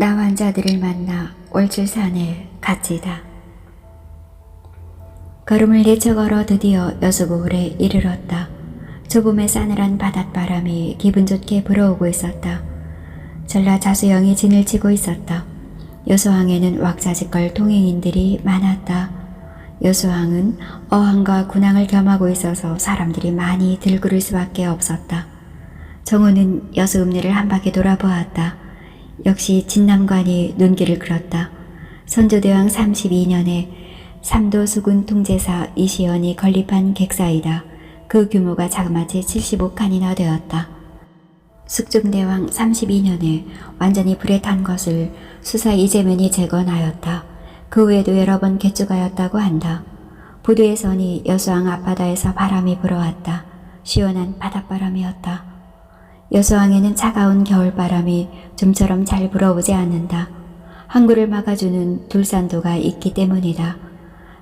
나환자들을 만나 월출산에 갇히다. 걸음을 내쳐 걸어 드디어 여수고을에 이르렀다. 좁음의 싸늘한 바닷바람이 기분 좋게 불어오고 있었다. 전라 자수영이 진을 치고 있었다. 여수항에는 왁자지껄 동행인들이 많았다. 여수항은 어항과 군항을 겸하고 있어서 사람들이 많이 들구를 수밖에 없었다. 정우는 여수읍내를 한 바퀴 돌아보았다. 역시 진남관이 눈길을 끌었다. 선조대왕 32년에 삼도수군 통제사 이시연이 건립한 객사이다. 그 규모가 자그마치 75칸이나 되었다. 숙종대왕 32년에 완전히 불에 탄 것을 수사 이재면이 재건하였다. 그 후에도 여러 번 개축하였다고 한다. 부두에서니 여수항 앞바다에서 바람이 불어왔다. 시원한 바닷바람이었다. 여수항에는 차가운 겨울바람이 좀처럼 잘 불어오지 않는다. 항구를 막아주는 둘산도가 있기 때문이다.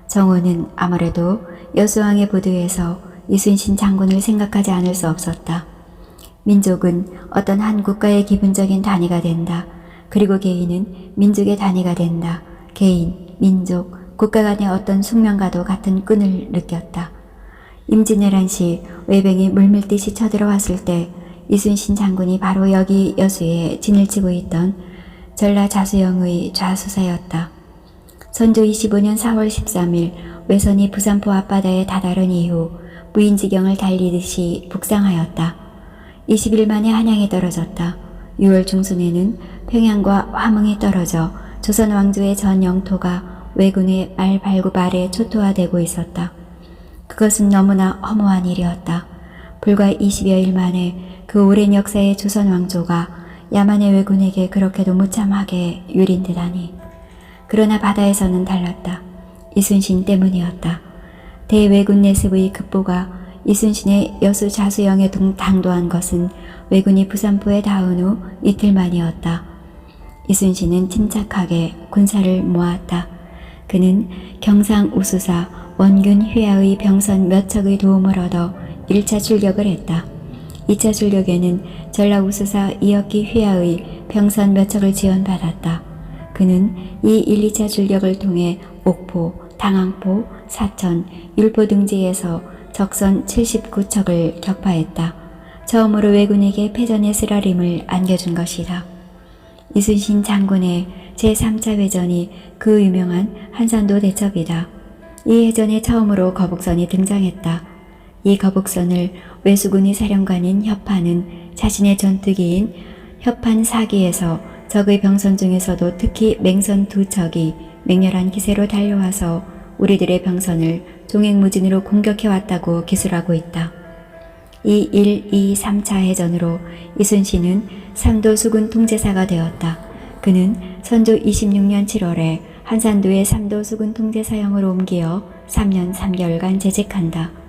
정우는 아무래도 여수항의 부두에서 이순신 장군을 생각하지 않을 수 없었다. 민족은 어떤 한 국가의 기본적인 단위가 된다. 그리고 개인은 민족의 단위가 된다. 개인, 민족, 국가 간의 어떤 숙명과도 같은 끈을 느꼈다. 임진왜란 시 외병이 물밀듯이 쳐들어왔을 때 이순신 장군이 바로 여기 여수에 진을 치고 있던 전라 자수영의 좌수사였다. 선조 25년 4월 13일 외선이 부산포 앞바다에 다다른 이후 무인지경을 달리듯이 북상하였다. 20일 만에 한양에 떨어졌다. 6월 중순에는 평양과 화흥이 떨어져 조선 왕조의 전 영토가 왜군의 말 발굽 아래 초토화되고 있었다. 그것은 너무나 허무한 일이었다. 불과 20여일 만에 그 오랜 역사의 조선 왕조가 야만의 왜군에게 그렇게도 무참하게 유린되다니. 그러나 바다에서는 달랐다. 이순신 때문이었다. 대왜군 내습의 급보가 이순신의 여수 자수영에 당도한 것은 왜군이 부산포에 닿은 후 이틀 만이었다. 이순신은 침착하게 군사를 모았다. 그는 경상 우수사 원균 휘하의 병선 몇 척의 도움을 얻어 1차 출격을 했다. 2차 출격에는 전라 우수사 이혁기 휘하의 병선 몇 척을 지원받았다. 그는 이 1, 2차 출격을 통해 옥포, 당항포, 사천, 율포 등지에서 적선 79척을 격파했다. 처음으로 왜군에게 패전의 쓰라림을 안겨준 것이다. 이순신 장군의 제3차 회전이 그 유명한 한산도 대첩이다. 이 해전에 처음으로 거북선이 등장했다. 이 거북선을 왜수군의 사령관인 협판은 자신의 전투기인 협판 4기에서 적의 병선 중에서도 특히 맹선 2척이 맹렬한 기세로 달려와서 우리들의 병선을 종횡무진으로 공격해왔다고 기술하고 있다. 이 1, 2, 3차 해전으로 이순신은 삼도수군 통제사가 되었다. 그는 선조 26년 7월에 한산도의 삼도수군 통제사형으로 옮겨 3년 3개월간 재직한다.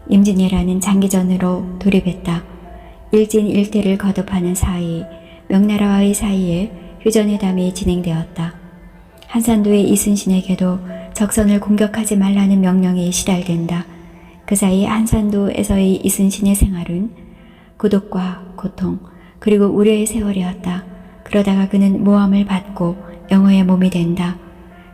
임진왜란은 장기전으로 돌입했다. 일진일퇴를 거듭하는 사이 명나라와의 사이에 휴전회담이 진행되었다. 한산도의 이순신에게도 적선을 공격하지 말라는 명령이 시달된다. 그 사이 한산도에서의 이순신의 생활은 고독과 고통 그리고 우려의 세월이었다. 그러다가 그는 모함을 받고 영호의 몸이 된다.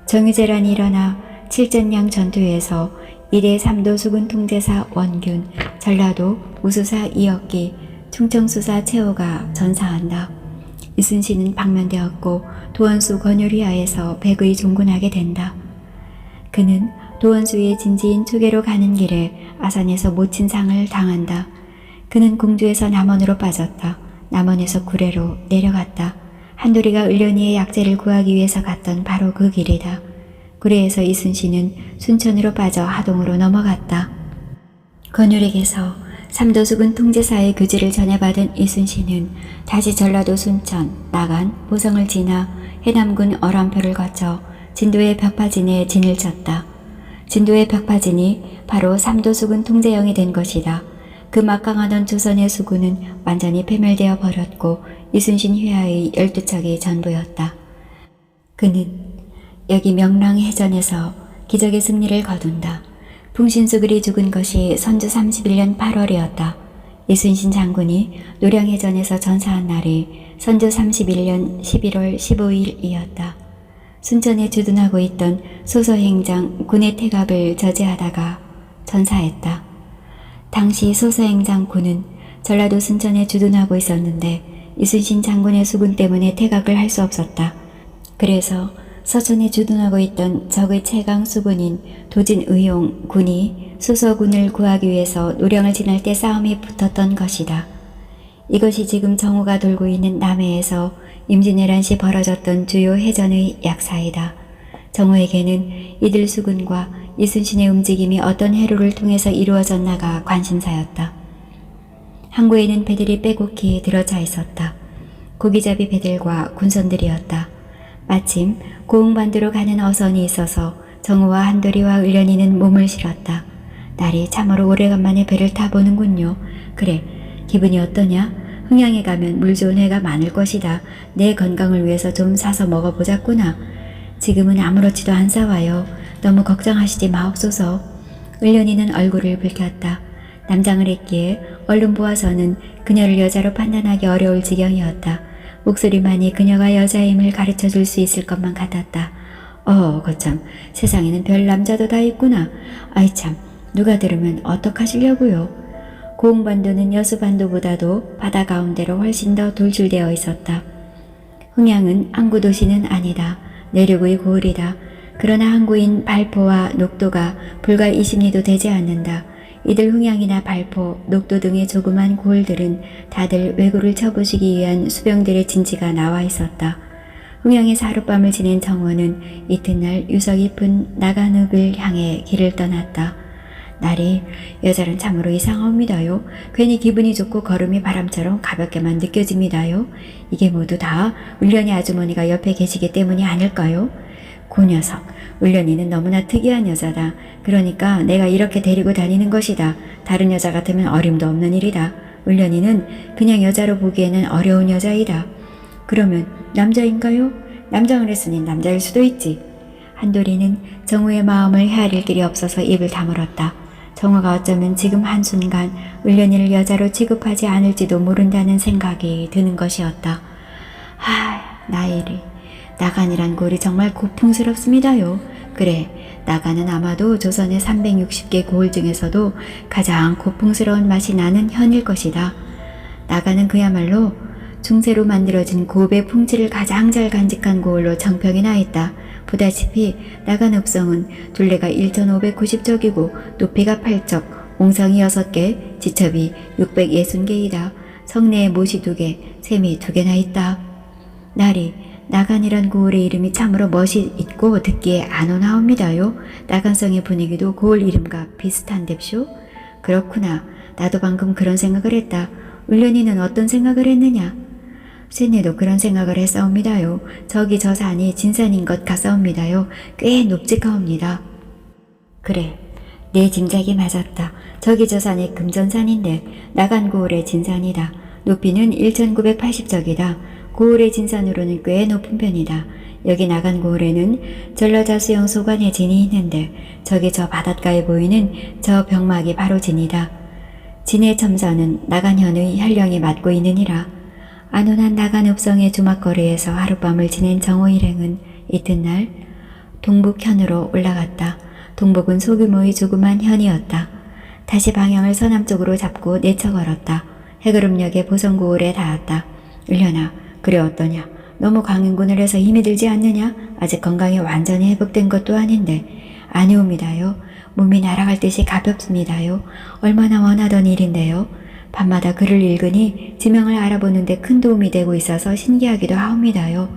정유재란이 일어나 칠전량 전투에서 이대 삼도수군 통제사 원균, 전라도 우수사 이혁기, 충청수사 최호가 전사한다. 이순신은 방면되었고 도원수 권율휘하에서 백의 종군하게 된다. 그는 도원수의 진지인 투계로 가는 길에 아산에서 모친상을 당한다. 그는 공주에서 남원으로 빠졌다. 남원에서 구례로 내려갔다. 한도리가 을련이의 약재를 구하기 위해서 갔던 바로 그 길이다. 구례에서 이순신은 순천으로 빠져 하동으로 넘어갔다. 권율에게서 삼도수군 통제사의 교지를 전해받은 이순신은 다시 전라도 순천, 나간, 보성을 지나 해남군 어람표를 거쳐 진도의 벽파진에 진을 쳤다. 진도의 벽파진이 바로 삼도수군 통제영이 된 것이다. 그 막강하던 조선의 수군은 완전히 패멸되어 버렸고 이순신 휘하의 12척이 전부였다. 그는 여기 명랑해전에서 기적의 승리를 거둔다. 풍신수글이 죽은 것이 선조 31년 8월이었다. 이순신 장군이 노량해전에서 전사한 날이 선조 31년 11월 15일이었다. 순천에 주둔하고 있던 소서행장 군의 태갑을 저지하다가 전사했다. 당시 소서행장 군은 전라도 순천에 주둔하고 있었는데 이순신 장군의 수군 때문에 태각을 할 수 없었다. 그래서 서천에 주둔하고 있던 적의 최강 수군인 도진의용 군이 소서군을 구하기 위해서 노량을 지날 때 싸움이 붙었던 것이다. 이것이 지금 정오가 돌고 있는 남해에서 임진왜란시 벌어졌던 주요 해전의 약사이다. 정오에게는 이들 수군과 이순신의 움직임이 어떤 회로를 통해서 이루어졌나가 관심사였다. 항구에는 배들이 빼곡히 들어차 있었다. 고기잡이 배들과 군선들이었다. 마침 고흥반도로 가는 어선이 있어서 정우와 한돌이와 을련이는 몸을 실었다. 날이 참으로 오래간만에 배를 타보는군요. 그래, 기분이 어떠냐? 흥양에 가면 물 좋은 회가 많을 것이다. 내 건강을 위해서 좀 사서 먹어보자꾸나. 지금은 아무렇지도 않사와요. 너무 걱정하시지 마옵소서. 을련이는 얼굴을 붉혔다. 남장을 했기에 얼른 보아서는 그녀를 여자로 판단하기 어려울 지경이었다. 목소리만이 그녀가 여자임을 가르쳐줄 수 있을 것만 같았다. 거참, 세상에는 별 남자도 다 있구나. 아이 참, 누가 들으면 어떡하시려고요. 고흥반도는 여수반도보다도 바다 가운데로 훨씬 더 돌출되어 있었다. 흥양은 항구도시는 아니다. 내륙의 고을이다. 그러나 항구인 발포와 녹도가 불과 20리도 되지 않는다. 이들 흥양이나 발포, 녹도 등의 조그만 고을들은 다들 왜구를 쳐보시기 위한 수병들의 진지가 나와 있었다. 흥양에서 하룻밤을 지낸 정원은 이튿날 유서 깊은 나간읍을 향해 길을 떠났다. 날이 여자는 참으로 이상합니다요. 괜히 기분이 좋고 걸음이 바람처럼 가볍게만 느껴집니다요. 이게 모두 다 을련이 아주머니가 옆에 계시기 때문이 아닐까요? 그 녀석, 을련이는 너무나 특이한 여자다. 그러니까 내가 이렇게 데리고 다니는 것이다. 다른 여자 같으면 어림도 없는 일이다. 을련이는 그냥 여자로 보기에는 어려운 여자이다. 그러면 남자인가요? 남장을 했으니 남자일 수도 있지. 한돌이는 정우의 마음을 헤아릴 길이 없어서 입을 다물었다. 정우가 어쩌면 지금 한순간 을련이를 여자로 취급하지 않을지도 모른다는 생각이 드는 것이었다. 나일이. 나간이란 골이 정말 고풍스럽습니다요. 그래, 나간은 아마도 조선의 360개 고을 중에서도 가장 고풍스러운 맛이 나는 현일 것이다. 나간은 그야말로 중세로 만들어진 고배 풍치를 가장 잘 간직한 고을로 정평이 나 있다. 보다시피 나간 읍성은 둘레가 1590척이고 높이가 8척, 옹성이 6개, 지첩이 660개이다. 성내에 못이 2개, 샘이 2개나 있다. 날이 나간이란 고을의 이름이 참으로 멋이 있고 듣기에 안 오나옵니다요. 나간성의 분위기도 고을 이름과 비슷한뎁쇼? 그렇구나. 나도 방금 그런 생각을 했다. 을련이는 어떤 생각을 했느냐? 쇠네도 그런 생각을 했사옵니다요. 저기 저 산이 진산인 것 같사옵니다요. 꽤 높직하옵니다. 그래, 내 짐작이 맞았다. 저기 저 산이 금전산인데 나간 고을의 진산이다. 높이는 1980척이다. 고을의 진산으로는 꽤 높은 편이다. 여기 나간 고을에는 전라자수형 소관의 진이 있는데 저기 저 바닷가에 보이는 저 병막이 바로 진이다. 진의 첨자는 나간현의 혈령이 맞고 있느니라. 안온한 나간읍성의 주막거리에서 하룻밤을 지낸 정오 일행은 이튿날 동북현으로 올라갔다. 동북은 소규모의 조그만 현이었다. 다시 방향을 서남쪽으로 잡고 내쳐 걸었다. 해그름역의 보성고을에 닿았다. 을련아, 그래 어떠냐? 너무 강행군을 해서 힘이 들지 않느냐? 아직 건강이 완전히 회복된 것도 아닌데. 아니옵니다요. 몸이 날아갈 듯이 가볍습니다요. 얼마나 원하던 일인데요. 밤마다 글을 읽으니 지명을 알아보는데 큰 도움이 되고 있어서 신기하기도 하옵니다요.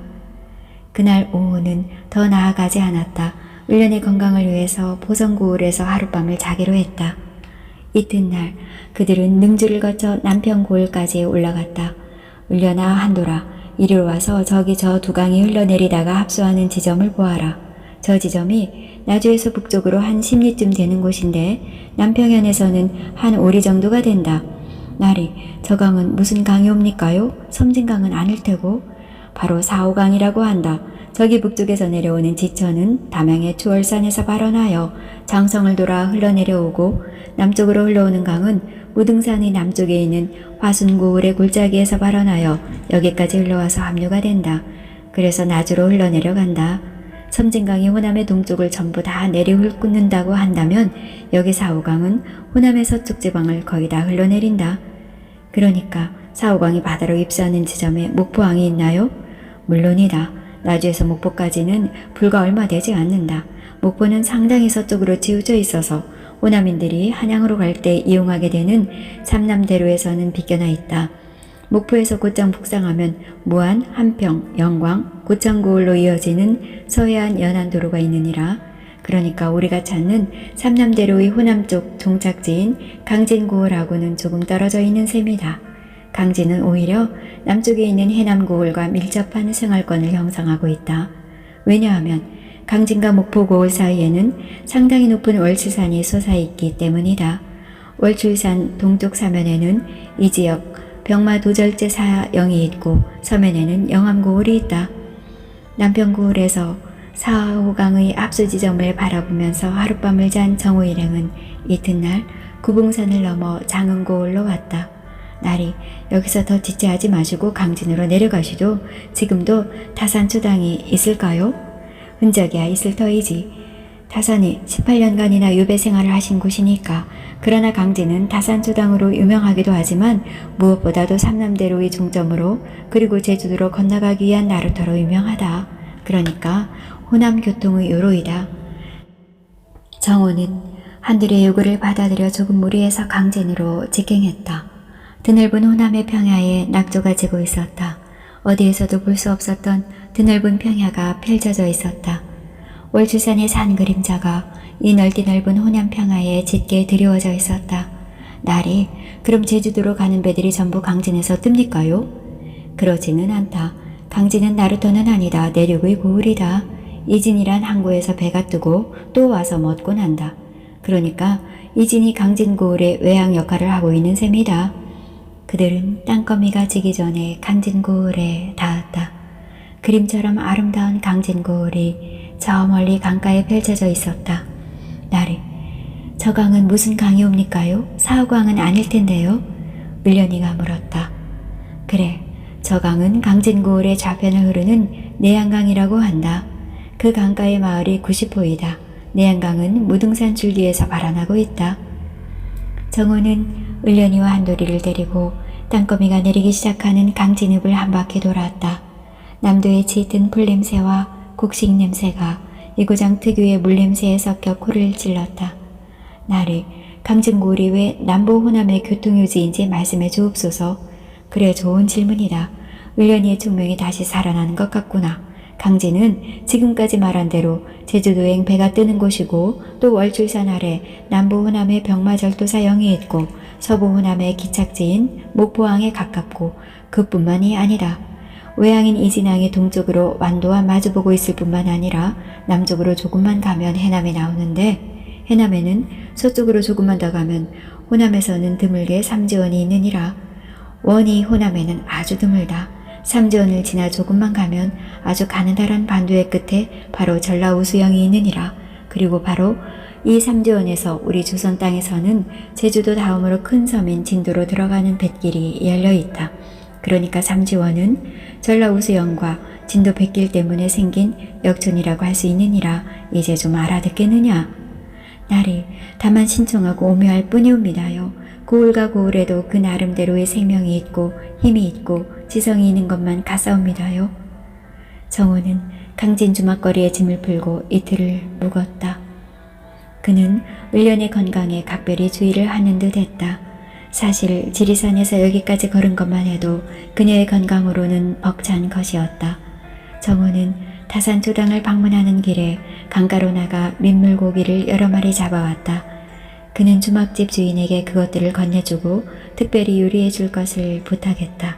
그날 오후는 더 나아가지 않았다. 을련의 건강을 위해서 보성고을에서 하룻밤을 자기로 했다. 이튿날 그들은 능주를 거쳐 남평고을까지 올라갔다. 을련아, 한돌아, 이리로 와서 저기 저 두 강이 흘러내리다가 합수하는 지점을 보아라. 저 지점이 나주에서 북쪽으로 한 10리쯤 되는 곳인데 남평현에서는 한 5리 정도가 된다. 나리, 저 강은 무슨 강이옵니까요? 섬진강은 아닐 테고. 바로 사오강이라고 한다. 저기 북쪽에서 내려오는 지천은 담양의 추월산에서 발원하여 장성을 돌아 흘러내려오고 남쪽으로 흘러오는 강은 무등산의 남쪽에 있는 화순고을의 골짜기에서 발원하여 여기까지 흘러와서 합류가 된다. 그래서 나주로 흘러내려간다. 섬진강이 호남의 동쪽을 전부 다 내리 훑는다고 한다면 여기 사호강은 호남의 서쪽 지방을 거의 다 흘러내린다. 그러니까 사호강이 바다로 입수하는 지점에 목포항이 있나요? 물론이다. 나주에서 목포까지는 불과 얼마 되지 않는다. 목포는 상당히 서쪽으로 치우쳐 있어서 호남인들이 한양으로 갈 때 이용하게 되는 삼남대로에서는 비껴나 있다. 목포에서 곧장 북상하면 무안, 한평, 영광, 고창고을로 이어지는 서해안 연안도로가 있느니라. 그러니까 우리가 찾는 삼남대로의 호남 쪽 종착지인 강진고을하고는 조금 떨어져 있는 셈이다. 강진은 오히려 남쪽에 있는 해남고을과 밀접한 생활권을 형성하고 있다. 왜냐하면 강진과 목포고을 사이에는 상당히 높은 월출산이 솟아있기 때문이다. 월출산 동쪽 사면에는 이 지역 병마도절제 사영이 있고 서면에는 영암고을이 있다. 남편고을에서 사호강의 압수 지점을 바라보면서 하룻밤을 잔 정호 일행은 이튿날 구봉산을 넘어 장흥고을로 왔다. 날이 여기서 더 지체하지 마시고 강진으로 내려가시도 지금도 타산초당이 있을까요? 흔적이야 있을 터이지. 타산이 18년간이나 유배 생활을 하신 곳이니까. 그러나 강진은 타산초당으로 유명하기도 하지만 무엇보다도 삼남대로의 중점으로 그리고 제주도로 건너가기 위한 나루터로 유명하다. 그러니까 호남 교통의 요로이다. 정호는 한둘의 요구를 받아들여 조금 무리해서 강진으로 직행했다. 드넓은 호남의 평야에 낙조가 지고 있었다. 어디에서도 볼 수 없었던 드넓은 평야가 펼쳐져 있었다. 월출산의 산 그림자가 이 넓디 넓은 호남 평야에 짙게 드리워져 있었다. 날이 그럼 제주도로 가는 배들이 전부 강진에서 뜹니까요? 그러지는 않다. 강진은 나루터는 아니다. 내륙의 고을이다. 이진이란 항구에서 배가 뜨고 또 와서 멎고 난다. 그러니까 이진이 강진 고을의 외항 역할을 하고 있는 셈이다. 그들은 땅거미가 지기 전에 강진 고을에 닿았다. 그림처럼 아름다운 강진 고을이 저 멀리 강가에 펼쳐져 있었다. 나리, 저 강은 무슨 강이옵니까요? 사호강은 아닐 텐데요? 을련이가 물었다. 그래, 저 강은 강진 고을의 좌편을 흐르는 내양강이라고 한다. 그 강가의 마을이 90호이다. 내양강은 무등산 줄기에서 발원하고 있다. 정호는 을련이와 한도리를 데리고 땅거미가 내리기 시작하는 강진읍을 한 바퀴 돌았다. 남도의 짙은 풀냄새와 곡식 냄새가 이구장 특유의 물냄새에 섞여 코를 찔렀다. 나리, 강진고을이 왜 남부 호남의 교통요지인지 말씀해 주옵소서. 그래, 좋은 질문이다. 을련이의 총명이 다시 살아나는 것 같구나. 강진은 지금까지 말한 대로 제주도행 배가 뜨는 곳이고 또 월출산 아래 남부 호남의 병마절도사영이 있고 서부 호남의 기착지인 목포항에 가깝고 그뿐만이 아니라 외항인 이진항이 동쪽으로 완도와 마주보고 있을 뿐만 아니라 남쪽으로 조금만 가면 해남이 나오는데 해남에는 서쪽으로 조금만 더 가면 호남에서는 드물게 삼지원이 있느니라. 원이 호남에는 아주 드물다. 삼지원을 지나 조금만 가면 아주 가느다란 반도의 끝에 바로 전라우수영이 있느니라. 그리고 바로 이 삼지원에서 우리 조선 땅에서는 제주도 다음으로 큰 섬인 진도로 들어가는 뱃길이 열려있다. 그러니까 삼지원은 전라우수영과 진도 뱃길 때문에 생긴 역촌이라고 할 수 있느니라. 이제 좀 알아듣겠느냐? 나리, 다만 신청하고 오묘할 뿐이옵니다요. 고을과 고을에도 그 나름대로의 생명이 있고 힘이 있고 지성이 있는 것만 같사옵니다요. 정호는 강진 주막거리에 짐을 풀고 이틀을 묵었다. 그는 을련의 건강에 각별히 주의를 하는 듯 했다. 사실 지리산에서 여기까지 걸은 것만 해도 그녀의 건강으로는 벅찬 것이었다. 정호는 타산초당을 방문하는 길에 강가로 나가 민물고기를 여러 마리 잡아왔다. 그는 주막집 주인에게 그것들을 건네주고 특별히 요리해 줄 것을 부탁했다.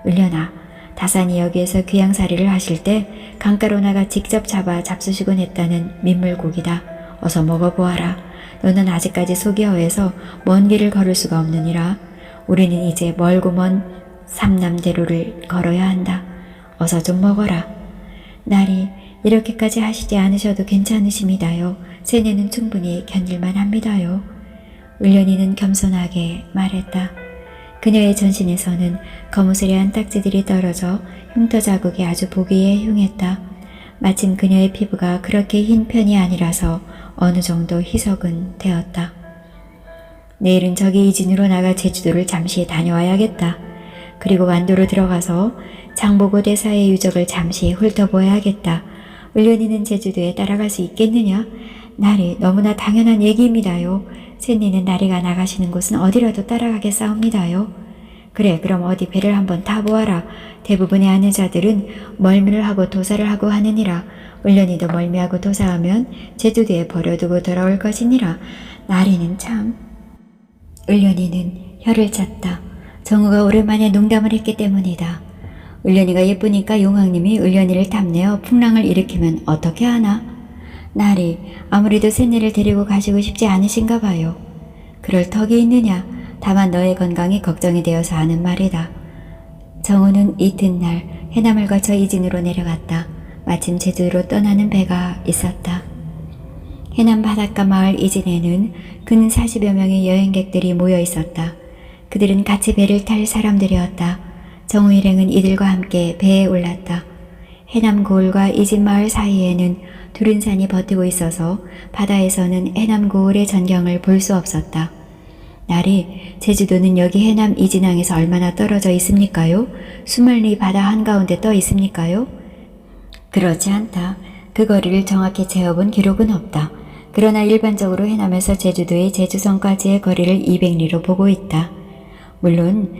을련아, 다산이 여기에서 귀양살이를 하실 때 강가로 나가 직접 잡아 잡수시곤 했다는 민물고기다. 어서 먹어보아라. 너는 아직까지 속이 허해서 먼 길을 걸을 수가 없느니라. 우리는 이제 멀고 먼 삼남대로를 걸어야 한다. 어서 좀 먹어라. 날이 이렇게까지 하시지 않으셔도 괜찮으십니다요. 세네는 충분히 견딜만 합니다요. 을련이는 겸손하게 말했다. 그녀의 전신에서는 거무스레한 딱지들이 떨어져 흉터 자국이 아주 보기에 흉했다. 마침 그녀의 피부가 그렇게 흰 편이 아니라서 어느 정도 희석은 되었다. 내일은 저기 이진으로 나가 제주도를 잠시 다녀와야겠다. 그리고 완도로 들어가서 장보고 대사의 유적을 잠시 훑어보아야겠다. 을련이는 제주도에 따라갈 수 있겠느냐? 나리, 너무나 당연한 얘기입니다요. 샌니는 나리가 나가시는 곳은 어디라도 따라가겠사옵니다요. 그래, 그럼 어디 배를 한번 타보아라. 대부분의 아내자들은 멀미를 하고 도사를 하고 하느니라. 을련이도 멀미하고 도사하면 제주도에 버려두고 돌아올 것이니라. 나리는 참... 을련이는 혀를 찼다. 정우가 오랜만에 농담을 했기 때문이다. 을련이가 예쁘니까 용왕님이 을련이를 탐내어 풍랑을 일으키면 어떻게 하나? 나리, 아무래도 샌니를 데리고 가시고 싶지 않으신가 봐요. 그럴 턱이 있느냐? 다만 너의 건강이 걱정이 되어서 하는 말이다. 정우는 이튿날 해남을 거쳐 이진으로 내려갔다. 마침 제주도로 떠나는 배가 있었다. 해남 바닷가 마을 이진에는 근 40여 명의 여행객들이 모여 있었다. 그들은 같이 배를 탈 사람들이었다. 정우 일행은 이들과 함께 배에 올랐다. 해남 고을과 이진 마을 사이에는 두른산이 버티고 있어서 바다에서는 해남 고을의 전경을 볼 수 없었다. 나리, 제주도는 여기 해남 이진항에서 얼마나 떨어져 있습니까요? 수멀리 바다 한가운데 떠 있습니까요? 그렇지 않다. 그 거리를 정확히 재어본 기록은 없다. 그러나 일반적으로 해남에서 제주도의 제주성까지의 거리를 200리로 보고 있다. 물론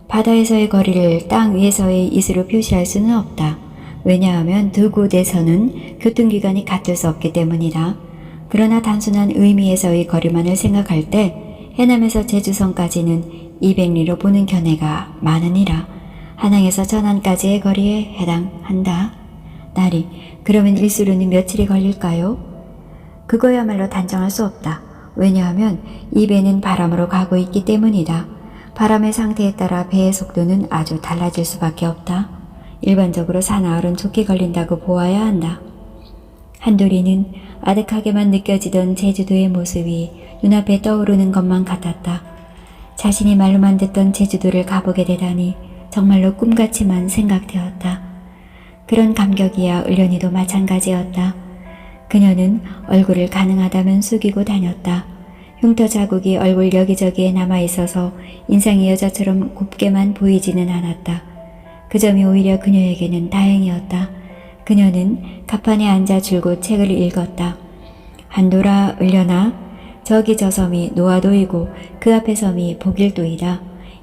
바다에서의 거리를 땅 위에서의 이수로 표시할 수는 없다. 왜냐하면 두 곳에서는 교통기관이 같을 수 없기 때문이다. 그러나 단순한 의미에서의 거리만을 생각할 때 해남에서 제주성까지는 200리로 보는 견해가 많으니라. 한항에서 전안까지의 거리에 해당한다. 나리, 그러면 일수로는 며칠이 걸릴까요? 그거야말로 단정할 수 없다. 왜냐하면 이 배는 바람으로 가고 있기 때문이다. 바람의 상태에 따라 배의 속도는 아주 달라질 수밖에 없다. 일반적으로 사나흘은 좋게 걸린다고 보아야 한다. 한돌이는 아득하게만 느껴지던 제주도의 모습이 눈앞에 떠오르는 것만 같았다. 자신이 말로만 듣던 제주도를 가보게 되다니 정말로 꿈같이만 생각되었다. 그런 감격이야 을련이도 마찬가지였다. 그녀는 얼굴을 가능하다면 숙이고 다녔다. 흉터 자국이 얼굴 여기저기에 남아있어서 인상이 여자처럼 곱게만 보이지는 않았다. 그 점이 오히려 그녀에게는 다행이었다. 그녀는 갑판에 앉아 줄곧 책을 읽었다. 한돌아, 을련아, 저기 저 섬이 노아도이고 그 앞에 섬이 보길도이다.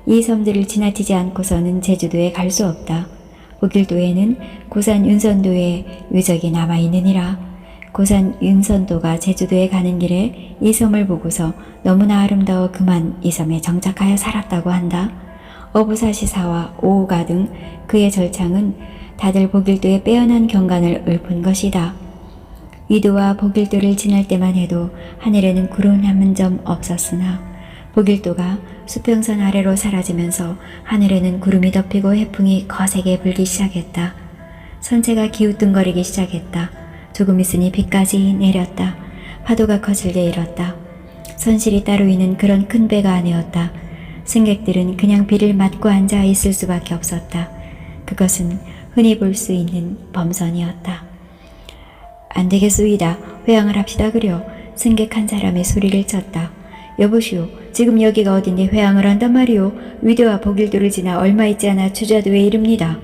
이 섬들을 지나치지 않고서는 제주도에 갈 수 없다. 보길도에는 고산 윤선도의 유적이 남아있느니라. 고산 윤선도가 제주도에 가는 길에 이 섬을 보고서 너무나 아름다워 그만 이 섬에 정착하여 살았다고 한다. 어부사시사와 오우가 등 그의 절창은 다들 보길도의 빼어난 경관을 읊은 것이다. 위도와 보길도를 지날 때만 해도 하늘에는 구름 한 점 없었으나 보길도가 수평선 아래로 사라지면서 하늘에는 구름이 덮이고 해풍이 거세게 불기 시작했다. 선체가 기우뚱거리기 시작했다. 조금 있으니 비까지 내렸다. 파도가 거칠게 일었다. 선실이 따로 있는 그런 큰 배가 아니었다. 승객들은 그냥 비를 맞고 앉아 있을 수밖에 없었다. 그것은 흔히 볼 수 있는 범선이었다. 안 되겠소이다. 회항을 합시다 그려. 승객 한 사람의 소리를 쳤다. 여보시오. 지금 여기가 어딘데 회항을 한단 말이오. 위도와 보길도를 지나 얼마 있지 않아 추자도에 이릅니다.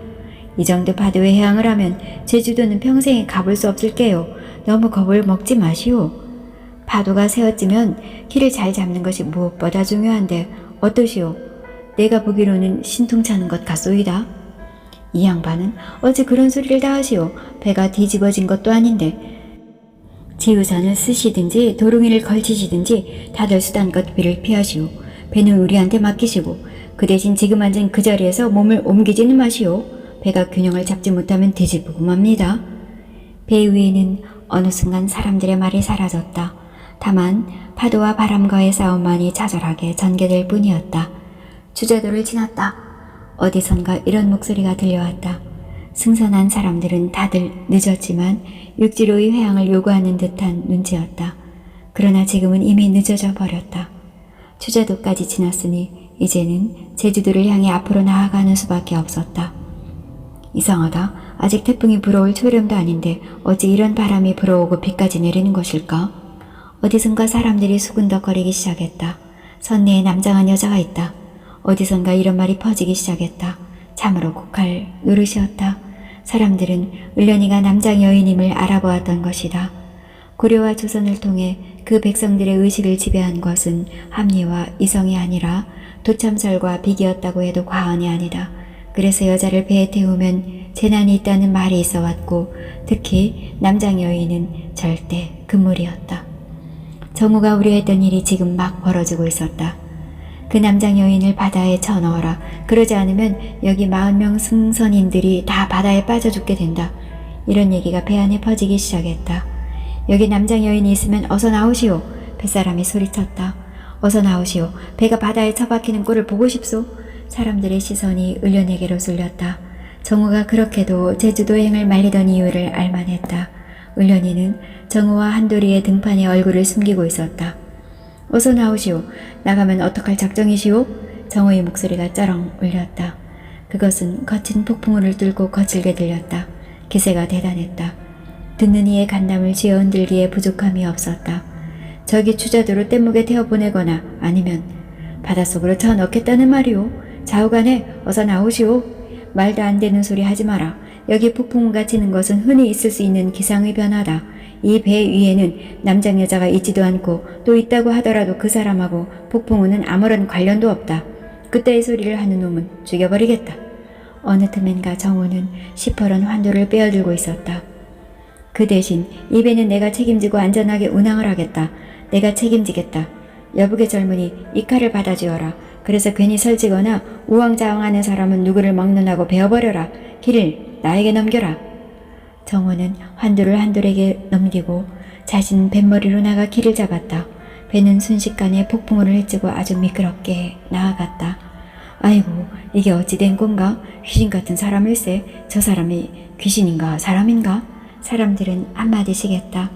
이 정도 파도에 해항을 하면 제주도는 평생에 가볼 수 없을게요. 너무 겁을 먹지 마시오. 파도가 세어지면 키를 잘 잡는 것이 무엇보다 중요한데 어떠시오? 내가 보기로는 신통찮은 것 같소이다. 이 양반은 어찌 그런 소리를 다 하시오. 배가 뒤집어진 것도 아닌데. 지우선을 쓰시든지 도롱이를 걸치시든지 다들 수단껏 비를 피하시오. 배는 우리한테 맡기시고 그 대신 지금 앉은 그 자리에서 몸을 옮기지는 마시오. 배가 균형을 잡지 못하면 뒤집고 맙니다. 배 위에는 어느 순간 사람들의 말이 사라졌다. 다만 파도와 바람과의 싸움만이 자잘하게 전개될 뿐이었다. 추자도를 지났다. 어디선가 이런 목소리가 들려왔다. 승선한 사람들은 다들 늦었지만 육지로의 회항을 요구하는 듯한 눈치였다. 그러나 지금은 이미 늦어져 버렸다. 추자도까지 지났으니 이제는 제주도를 향해 앞으로 나아가는 수밖에 없었다. 이상하다. 아직 태풍이 불어올 초렴도 아닌데 어찌 이런 바람이 불어오고 비까지 내리는 것일까? 어디선가 사람들이 수군덕거리기 시작했다. 선내에 남장한 여자가 있다. 어디선가 이런 말이 퍼지기 시작했다. 참으로 곡할 노릇이었다. 사람들은 을련이가 남장 여인임을 알아보았던 것이다. 고려와 조선을 통해 그 백성들의 의식을 지배한 것은 합리와 이성이 아니라 도참설과 비기였다고 해도 과언이 아니다. 그래서 여자를 배에 태우면 재난이 있다는 말이 있어 왔고 특히 남장 여인은 절대 금물이었다. 정우가 우려했던 일이 지금 막 벌어지고 있었다. 그 남장 여인을 바다에 쳐넣어라. 그러지 않으면 여기 40명 승선인들이 다 바다에 빠져 죽게 된다. 이런 얘기가 배 안에 퍼지기 시작했다. 여기 남장 여인이 있으면 어서 나오시오. 뱃사람이 소리쳤다. 어서 나오시오. 배가 바다에 처박히는 꼴을 보고 싶소. 사람들의 시선이 을련에게로 쏠렸다. 정우가 그렇게도 제주도행을 말리던 이유를 알만했다. 을련이는 정우와 한돌이의 등판에 얼굴을 숨기고 있었다. 어서 나오시오. 나가면 어떡할 작정이시오? 정우의 목소리가 쩌렁 울렸다. 그것은 거친 폭풍우를 뚫고 거칠게 들렸다. 기세가 대단했다. 듣는 이의 간담을 쥐어 흔들기에 부족함이 없었다. 저기 추자도로 뗏목에 태워보내거나 아니면 바닷속으로 쳐 넣겠다는 말이오. 좌우간에 어서 나오시오. 말도 안 되는 소리 하지 마라. 여기 폭풍우가 치는 것은 흔히 있을 수 있는 기상의 변화다. 이 배 위에는 남장 여자가 있지도 않고 또 있다고 하더라도 그 사람하고 폭풍우는 아무런 관련도 없다. 그때의 소리를 하는 놈은 죽여버리겠다. 어느 틈엔가 정우는 시퍼런 환도를 빼어들고 있었다. 그 대신 이 배는 내가 책임지고 안전하게 운항을 하겠다. 내가 책임지겠다. 여북의 젊은이 이 칼을 받아주어라. 그래서 괜히 설치거나 우왕좌왕하는 사람은 누구를 먹는다고 베어버려라. 길을 나에게 넘겨라. 정호는 환도를 한돌에게 넘기고 자신 뱃머리로 나가 길을 잡았다. 배는 순식간에 폭풍우를 헤치고 아주 미끄럽게 나아갔다. 아이고, 이게 어찌 된 건가? 귀신 같은 사람일세. 저 사람이 귀신인가 사람인가? 사람들은 한마디씩 했다.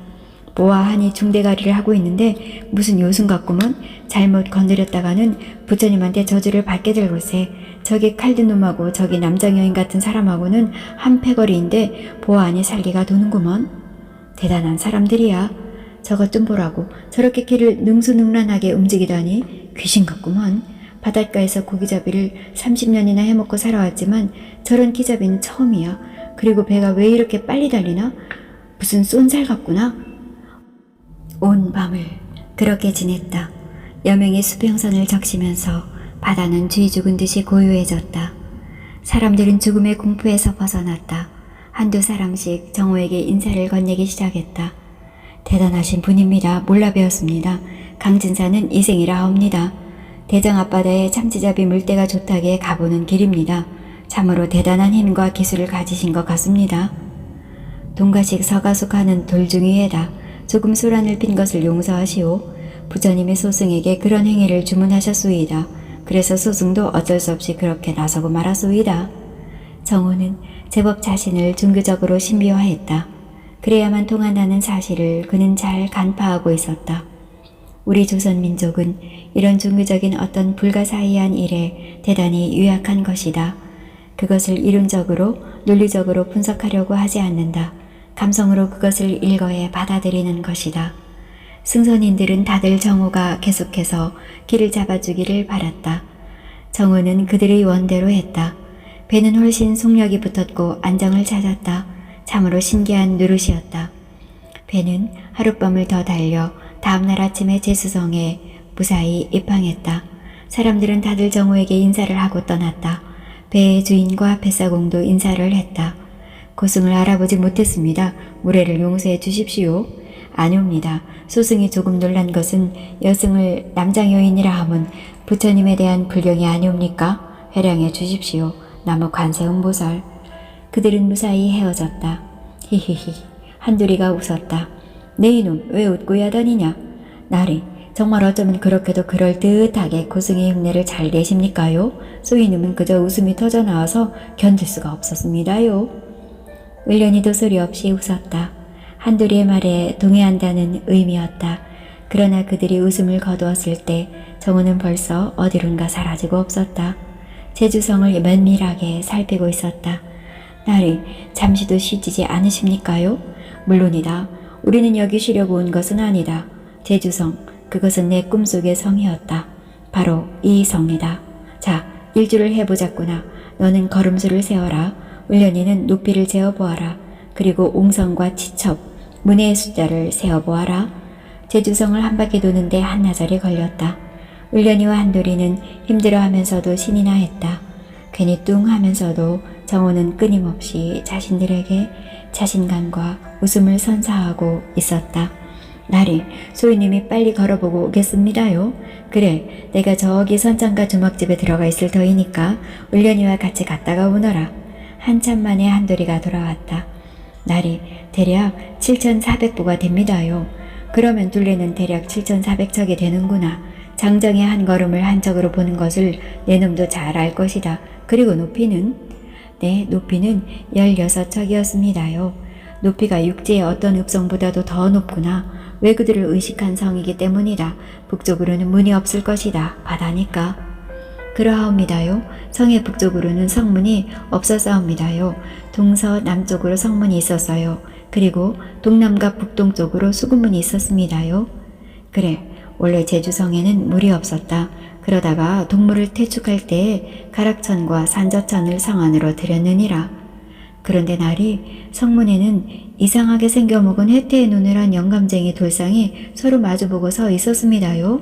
보아하니 중대가리를 하고 있는데 무슨 요순 같구먼. 잘못 건드렸다가는 부처님한테 저주를 받게 될 걸세. 저기 칼든 놈하고 저기 남장 여인 같은 사람하고는 한 패거리인데 보아하니 살기가 도는구먼. 대단한 사람들이야. 저것 좀 보라고. 저렇게 길을 능수능란하게 움직이다니 귀신 같구먼. 바닷가에서 고기잡이를 30년이나 해먹고 살아왔지만 저런 기잡이는 처음이야. 그리고 배가 왜 이렇게 빨리 달리나? 무슨 쏜살 같구나. 온 밤을 그렇게 지냈다. 여명의 수평선을 적시면서 바다는 쥐 죽은 듯이 고요해졌다. 사람들은 죽음의 공포에서 벗어났다. 한두 사람씩 정호에게 인사를 건네기 시작했다. 대단하신 분입니다. 몰라 배웠습니다. 강진사는 이생이라 하옵니다. 대정 앞바다에 참치잡이 물때가 좋다기에 가보는 길입니다. 참으로 대단한 힘과 기술을 가지신 것 같습니다. 동가식 서가숙하는 돌중이에다. 조금 소란을 핀 것을 용서하시오. 부처님의 소승에게 그런 행위를 주문하셨소이다. 그래서 소승도 어쩔 수 없이 그렇게 나서고 말았소이다. 정호는 제법 자신을 종교적으로 신비화했다. 그래야만 통한다는 사실을 그는 잘 간파하고 있었다. 우리 조선민족은 이런 종교적인 어떤 불가사의한 일에 대단히 유약한 것이다. 그것을 이론적으로 논리적으로 분석하려고 하지 않는다. 감성으로 그것을 일거에 받아들이는 것이다. 승선인들은 다들 정호가 계속해서 길을 잡아주기를 바랐다. 정호는 그들의 원대로 했다. 배는 훨씬 속력이 붙었고 안정을 찾았다. 참으로 신기한 노릇이었다. 배는 하룻밤을 더 달려 다음날 아침에 제수성에 무사히 입항했다. 사람들은 다들 정호에게 인사를 하고 떠났다. 배의 주인과 뱃사공도 인사를 했다. 고승을 알아보지 못했습니다. 무례를 용서해 주십시오. 아니옵니다. 소승이 조금 놀란 것은 여승을 남장 여인이라 함은 부처님에 대한 불경이 아니옵니까? 회량해 주십시오. 나무 관세음보살. 그들은 무사히 헤어졌다. 히히히. 한두리가 웃었다. 내 이놈 왜 웃고 야다니냐? 나리 정말 어쩌면 그렇게도 그럴듯하게 고승의 흉내를 잘 내십니까요? 소이놈은 그저 웃음이 터져나와서 견딜 수가 없었습니다요. 을련이도 소리 없이 웃었다. 한두리의 말에 동의한다는 의미였다. 그러나 그들이 웃음을 거두었을 때 정우는 벌써 어디론가 사라지고 없었다. 제주성을 면밀하게 살피고 있었다. 나리, 잠시도 쉬지 않으십니까요? 물론이다. 우리는 여기 쉬려고 온 것은 아니다. 제주성, 그것은 내 꿈속의 성이었다. 바로 이 성이다. 자, 일주를 해보자꾸나. 너는 걸음수를 세어라. 울련이는 높이를 재어보아라. 그리고 옹성과 치첩, 문의 숫자를 세어보아라. 제주성을 한 바퀴 도는데 한나절이 걸렸다. 울련이와 한돌이는 힘들어하면서도 신이 나했다. 괜히 뚱 하면서도 정호는 끊임없이 자신들에게 자신감과 웃음을 선사하고 있었다. 나리, 소희님이 빨리 걸어보고 오겠습니다요. 그래, 내가 저기 선장가 주먹집에 들어가 있을 터이니까 울련이와 같이 갔다가 오너라. 한참 만에 한돌이가 돌아왔다. 나리, 대략 7,400보가 됩니다요. 그러면 둘레는 대략 7,400척이 되는구나. 장정의 한 걸음을 한 척으로 보는 것을 내 놈도 잘 알 것이다. 그리고 높이는? 네, 높이는 16척이었습니다요. 높이가 육지의 어떤 읍성보다도 더 높구나. 왜 그들을 의식한 성이기 때문이다. 북쪽으로는 문이 없을 것이다. 바다니까. 그러하옵니다요. 성의 북쪽으로는 성문이 없었사옵니다요. 동서남쪽으로 성문이 있었어요. 그리고 동남과 북동쪽으로 수구문이 있었습니다요. 그래, 원래 제주성에는 물이 없었다. 그러다가 동물을 퇴축할 때에 가락천과 산저천을 성 안으로 들였느니라. 그런데 날이 성문에는 이상하게 생겨먹은 해태의 눈을 한 영감쟁이 돌상이 서로 마주보고 서 있었습니다요.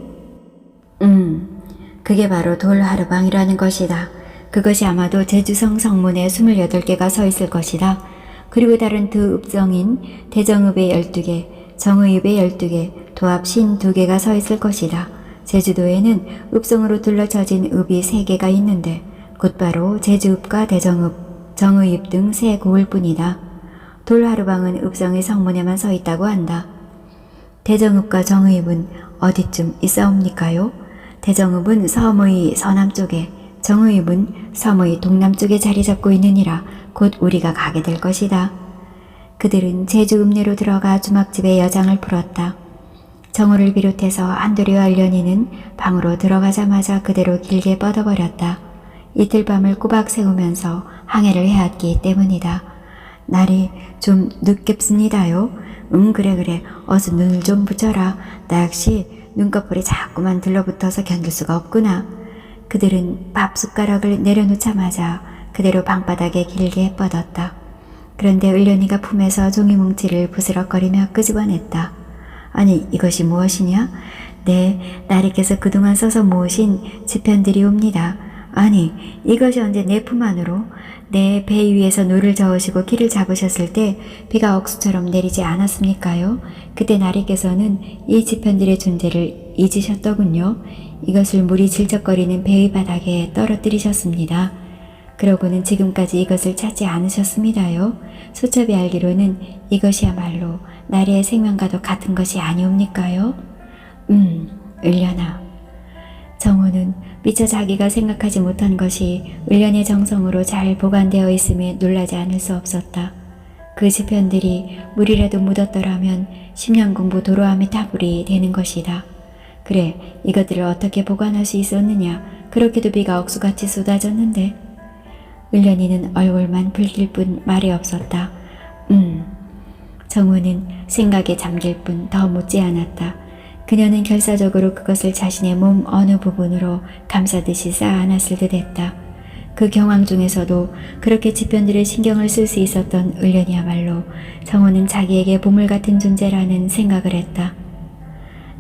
그게 바로 돌하르방이라는 것이다. 그것이 아마도 제주성 성문에 28개가 서 있을 것이다. 그리고 다른 두 읍성인 대정읍에 12개, 정의읍에 12개, 도합 52개가 서 있을 것이다. 제주도에는 읍성으로 둘러쳐진 읍이 3개가 있는데 곧바로 제주읍과 대정읍, 정의읍 등 3고을 뿐이다. 돌하루방은 읍성의 성문에만 서 있다고 한다. 대정읍과 정의읍은 어디쯤 있사옵니까요? 대정읍은 섬의 서남쪽에, 정의읍은 섬의 동남쪽에 자리 잡고 있느니라. 곧 우리가 가게 될 것이다. 그들은 제주 읍내로 들어가 주막집에 여장을 풀었다. 정호를 비롯해서 한돌이와 울련이는 방으로 들어가자마자 그대로 길게 뻗어버렸다. 이틀 밤을 꼬박 세우면서 항해를 해왔기 때문이다. 날이 좀 늦겠습니다요. 그래. 어서 눈을 좀 붙여라. 나 역시 눈꺼풀이 자꾸만 들러붙어서 견딜 수가 없구나. 그들은 밥 숟가락을 내려놓자마자 그대로 방바닥에 길게 뻗었다. 그런데 울련이가 품에서 종이뭉치를 부스럭거리며 끄집어냈다. 아니, 이것이 무엇이냐? 네, 나리께서 그동안 써서 모으신 지편들이옵니다. 아니, 이것이 언제 내 품 안으로? 내 배 위에서 노를 저으시고 길을 잡으셨을 때 비가 억수처럼 내리지 않았습니까요? 그때 나리께서는 이 지편들의 존재를 잊으셨더군요. 이것을 물이 질적거리는 배의 바닥에 떨어뜨리셨습니다. 그러고는 지금까지 이것을 찾지 않으셨습니다요. 소첩이 알기로는 이것이야말로 나리의 생명과도 같은 것이 아니옵니까요? 울련아. 정호는 미처 자기가 생각하지 못한 것이 울련의 정성으로 잘 보관되어 있음에 놀라지 않을 수 없었다. 그 지편들이 물이라도 묻었더라면 10년 공부 도로함의 타불이 되는 것이다. 그래, 이것들을 어떻게 보관할 수 있었느냐. 그렇게도 비가 억수같이 쏟아졌는데. 울련이는 얼굴만 붉힐 뿐 말이 없었다. 정우는 생각에 잠길 뿐 더 묻지 않았다. 그녀는 결사적으로 그것을 자신의 몸 어느 부분으로 감싸듯이 쌓아놨을 듯 했다. 그 경황 중에서도 그렇게 지편들의 신경을 쓸 수 있었던 울련이야말로 정우는 자기에게 보물 같은 존재라는 생각을 했다.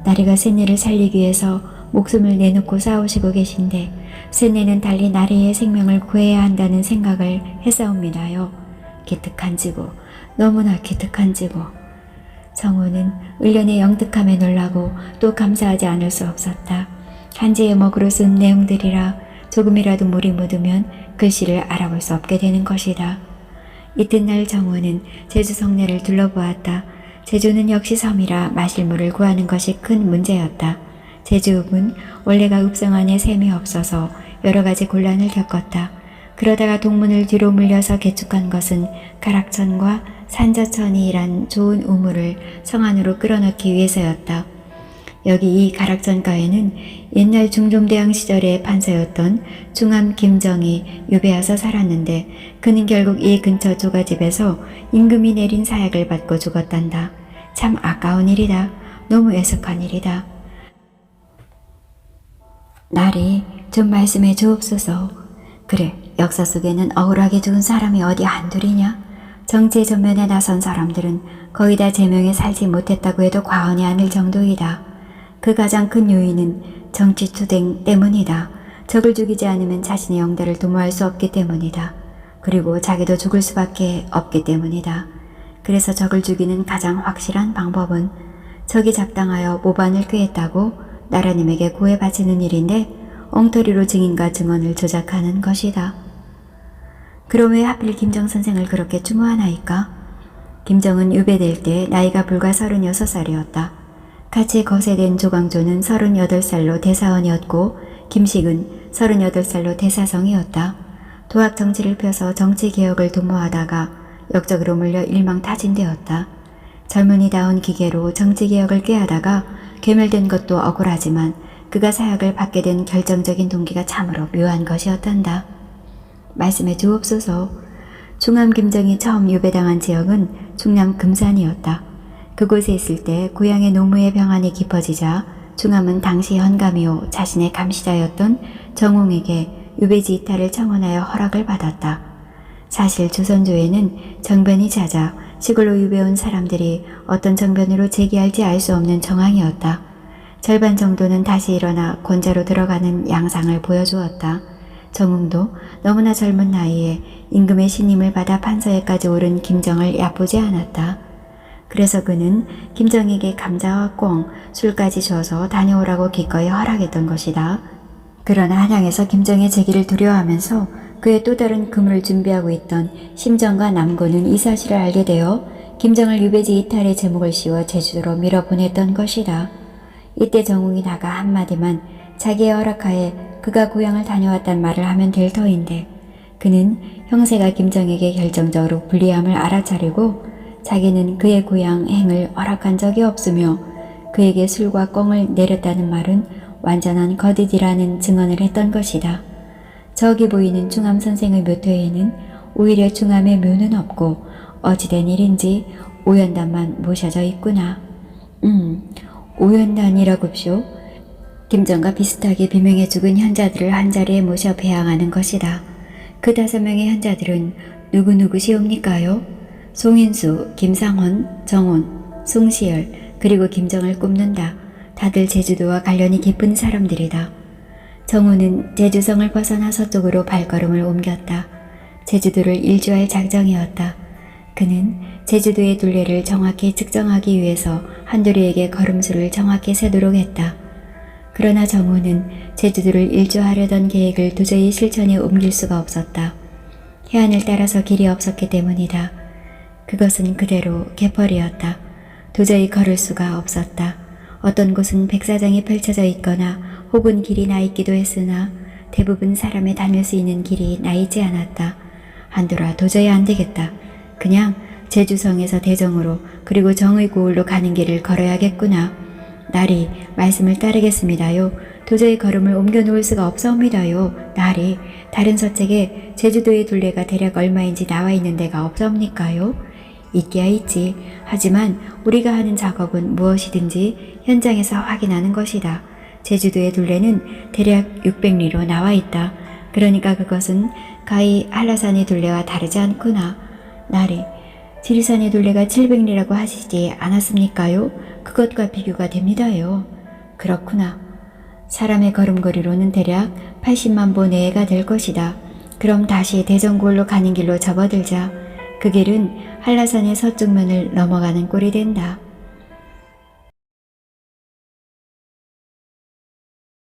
나리가 셋내를 살리기 위해서 목숨을 내놓고 싸우시고 계신데 셋내는 달리 나리의 생명을 구해야 한다는 생각을 했사옵니다요. 기특한 지고, 너무나 기특한 지고. 정우는 울련의 영특함에 놀라고 또 감사하지 않을 수 없었다. 한지의 먹으로 쓴 내용들이라 조금이라도 물이 묻으면 글씨를 알아볼 수 없게 되는 것이다. 이튿날 정우는 제주 성내를 둘러보았다. 제주는 역시 섬이라 마실 물을 구하는 것이 큰 문제였다. 제주읍은 원래가 읍성 안에 샘이 없어서 여러 가지 곤란을 겪었다. 그러다가 동문을 뒤로 물려서 개축한 것은 가락천과 산저천이란 좋은 우물을 성 안으로 끌어넣기 위해서였다. 여기 이 가락전가에는 옛날 중종대왕 시절의 판서였던 중암 김정이 유배 와서 살았는데 그는 결국 이 근처 조가집에서 임금이 내린 사약을 받고 죽었단다. 참 아까운 일이다. 너무 애석한 일이다. 나리 좀 말씀해 주옵소서. 그래, 역사 속에는 억울하게 죽은 사람이 어디 한둘이냐? 정치의 전면에 나선 사람들은 거의 다 제명에 살지 못했다고 해도 과언이 아닐 정도이다. 그 가장 큰 요인은 정치 투쟁 때문이다. 적을 죽이지 않으면 자신의 영달을 도모할 수 없기 때문이다. 그리고 자기도 죽을 수밖에 없기 때문이다. 그래서 적을 죽이는 가장 확실한 방법은 적이 작당하여 모반을 꾀했다고 나라님에게 고해 바치는 일인데 엉터리로 증인과 증언을 조작하는 것이다. 그럼 왜 하필 김정 선생을 그렇게 추모하나이까? 김정은 유배될 때 나이가 불과 36살이었다. 같이 거세된 조광조는 38살로 대사원이었고 김식은 38살로 대사성이었다. 도학 정치를 펴서 정치개혁을 도모하다가 역적으로 물려 일망타진되었다. 젊은이다운 기계로 정치개혁을 꾀하다가 괴멸된 것도 억울하지만 그가 사약을 받게 된 결정적인 동기가 참으로 묘한 것이었단다. 말씀해 주옵소서. 중암 김정이 처음 유배당한 지역은 충남 금산이었다. 그곳에 있을 때 고향의 노무의 병환이 깊어지자 중암은 당시 현감이요 자신의 감시자였던 정홍에게 유배지 이탈을 청원하여 허락을 받았다. 사실 조선조에는 정변이 잦아 시골로 유배온 사람들이 어떤 정변으로 제기할지 알 수 없는 정황이었다. 절반 정도는 다시 일어나 권자로 들어가는 양상을 보여주었다. 정웅도 너무나 젊은 나이에 임금의 신임을 받아 판서에까지 오른 김정을 얕보지 않았다. 그래서 그는 김정에게 감자와 꽁, 술까지 줘서 다녀오라고 기꺼이 허락했던 것이다. 그러나 한양에서 김정의 재기를 두려워하면서 그의 또 다른 그물을 준비하고 있던 심정과 남고는 이 사실을 알게 되어 김정을 유배지 이탈의 제목을 씌워 제주도로 밀어보냈던 것이다. 이때 정웅이 나가 한마디만 자기의 허락하에 그가 고향을 다녀왔단 말을 하면 될 터인데 그는 형세가 김정에게 결정적으로 불리함을 알아차리고 자기는 그의 고향 행을 허락한 적이 없으며 그에게 술과 꽁을 내렸다는 말은 완전한 거짓이라는 증언을 했던 것이다. 저기 보이는 중암 선생의 묘토에는 오히려 중암의 묘는 없고 어찌된 일인지 오연단만 모셔져 있구나. 오연단이라고쇼? 김정과 비슷하게 비명에 죽은 현자들을 한자리에 모셔 배양하는 것이다. 그 5명의 현자들은 누구누구시옵니까요? 송인수, 김상헌, 정온, 송시열, 그리고 김정을 꼽는다. 다들 제주도와 관련이 깊은 사람들이다. 정온은 제주성을 벗어나 서쪽으로 발걸음을 옮겼다. 제주도를 일주할 작정이었다. 그는 제주도의 둘레를 정확히 측정하기 위해서 한두리에게 걸음수를 정확히 세도록 했다. 그러나 정호는 제주도를 일주하려던 계획을 도저히 실천에 옮길 수가 없었다. 해안을 따라서 길이 없었기 때문이다. 그것은 그대로 개펄이었다. 도저히 걸을 수가 없었다. 어떤 곳은 백사장이 펼쳐져 있거나 혹은 길이 나 있기도 했으나 대부분 사람이 다닐 수 있는 길이 나 있지 않았다. 한돌아, 도저히 안 되겠다. 그냥 제주성에서 대정으로 그리고 정의고을로 가는 길을 걸어야겠구나. 나리, 말씀을 따르겠습니다요. 도저히 걸음을 옮겨 놓을 수가 없사옵니다요. 나리, 다른 서책에 제주도의 둘레가 대략 얼마인지 나와 있는 데가 없사옵니까요? 있기야 있지. 하지만 우리가 하는 작업은 무엇이든지 현장에서 확인하는 것이다. 제주도의 둘레는 대략 600리로 나와 있다. 그러니까 그것은 가히 한라산의 둘레와 다르지 않구나. 나리, 지리산의 둘레가 700리라고 하시지 않았습니까요? 그것과 비교가 됩니다요. 그렇구나. 사람의 걸음걸이로는 대략 80만 보 내외가 될 것이다. 그럼 다시 대전고을로 가는 길로 접어들자. 그 길은 한라산의 서쪽면을 넘어가는 꼴이 된다.